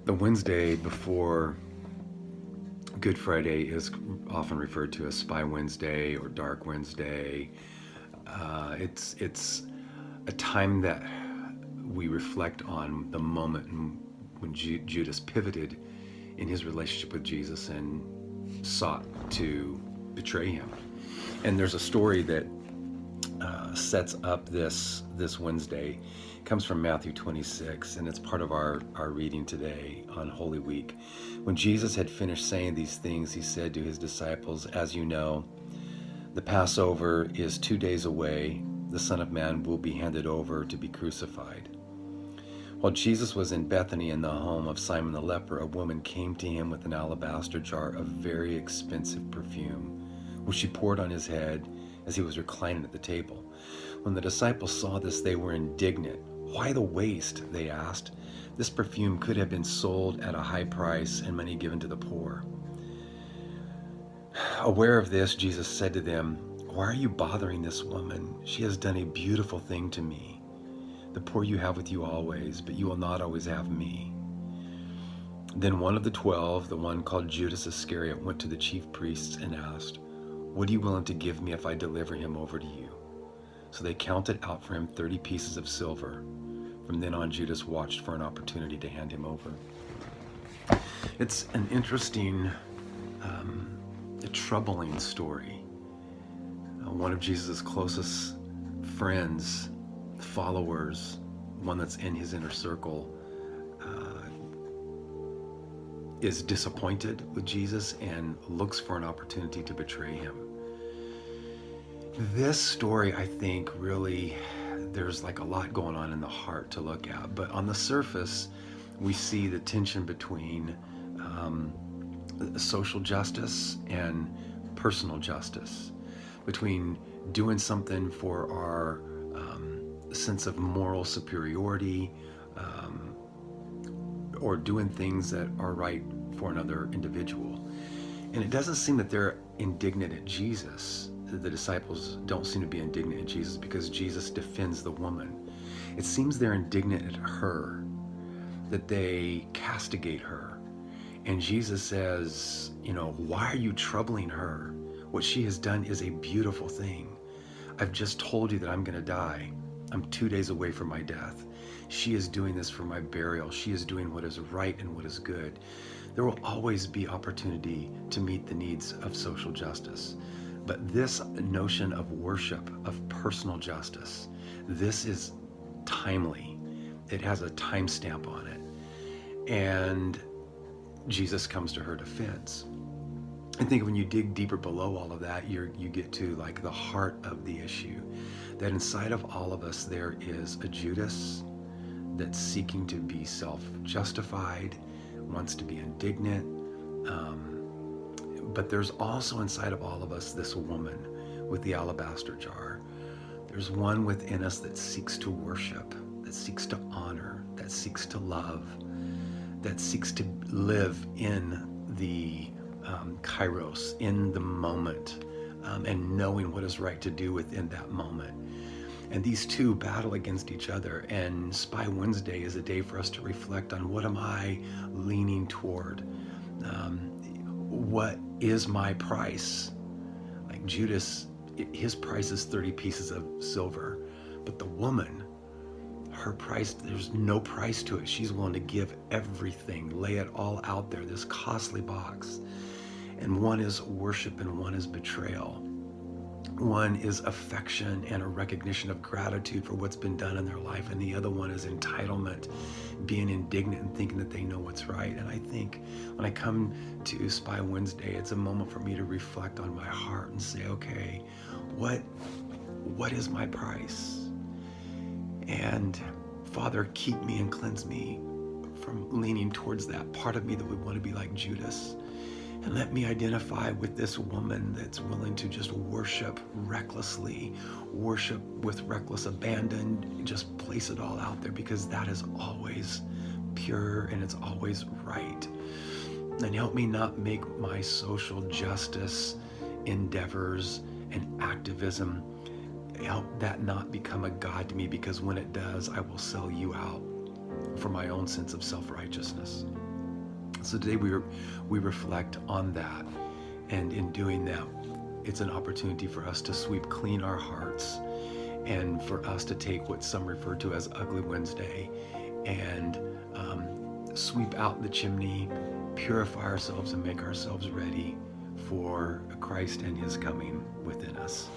The Wednesday before Good Friday is often referred to as Spy Wednesday or Dark Wednesday. It's a time that we reflect on the moment when Judas pivoted in his relationship with Jesus and sought to betray him. And there's a story that sets up this Wednesday. It comes from Matthew 26, and it's part of our reading today on Holy Week. When Jesus had finished saying these things, he said to his disciples, "As you know, the Passover is 2 days away. The Son of Man will be handed over to be crucified." While Jesus was in Bethany in the home of Simon the leper, a woman came to him with an alabaster jar of very expensive perfume, which she poured on his head as he was reclining at the table. When the disciples saw this, they were indignant. "Why the waste?" they asked. "This perfume could have been sold at a high price and money given to the poor." Aware of this, Jesus said to them, "Why are you bothering this woman? She has done a beautiful thing to me. The poor you have with you always, but you will not always have me." Then one of the 12, the one called Judas Iscariot, went to the chief priests and asked, "What are you willing to give me if I deliver him over to you?" So they counted out for him 30 pieces of silver. From then on, Judas watched for an opportunity to hand him over. It's an interesting, a troubling story. One of Jesus' closest friends, followers, one that's in his inner circle, is disappointed with Jesus and looks for an opportunity to betray him. This story, I think, really, there's like a lot going on in the heart to look at. But on the surface, we see the tension between social justice and personal justice, between doing something for our sense of moral superiority, or doing things that are right for another individual. And it doesn't seem that they're indignant at Jesus. The disciples don't seem to be indignant at Jesus because Jesus defends the woman. It seems they're indignant at her, that they castigate her. And Jesus says, "Why are you troubling her? What she has done is a beautiful thing. I've just told you that I'm going to die. I'm 2 days away from my death. She is doing this for my burial. She is doing what is right and what is good." There will always be opportunity to meet the needs of social justice. But this notion of worship, of personal justice, this is timely. It has a timestamp on it. And Jesus comes to her defense. I think when you dig deeper below all of that, you get to like the heart of the issue. That inside of all of us, there is a Judas that's seeking to be self-justified, wants to be indignant. But there's also inside of all of us this woman with the alabaster jar. There's one within us that seeks to worship, that seeks to honor, that seeks to love, that seeks to live in the kairos, in the moment, and knowing what is right to do within that moment. And these two battle against each other. And Spy Wednesday is a day for us to reflect on, what am I leaning toward? What is my price? Like Judas, his price is 30 pieces of silver. But the woman, her price, there's no price to it. She's willing to give everything, lay it all out there, this costly box. And one is worship and one is betrayal. One is affection and a recognition of gratitude for what's been done in their life, and the other one is entitlement, being indignant and thinking that they know what's right. And I think when I come to Spy Wednesday, it's a moment for me to reflect on my heart and say, okay, what is my price? And Father, keep me and cleanse me from leaning towards that part of me that would want to be like Judas. And let me identify with this woman that's willing to just worship recklessly, worship with reckless abandon, just place it all out there, because that is always pure and it's always right. And help me not make my social justice endeavors and activism, help that not become a god to me, because when it does, I will sell you out for my own sense of self-righteousness. So today we reflect on that, and in doing that, it's an opportunity for us to sweep clean our hearts, and for us to take what some refer to as Ugly Wednesday and sweep out the chimney, purify ourselves, and make ourselves ready for Christ and his coming within us.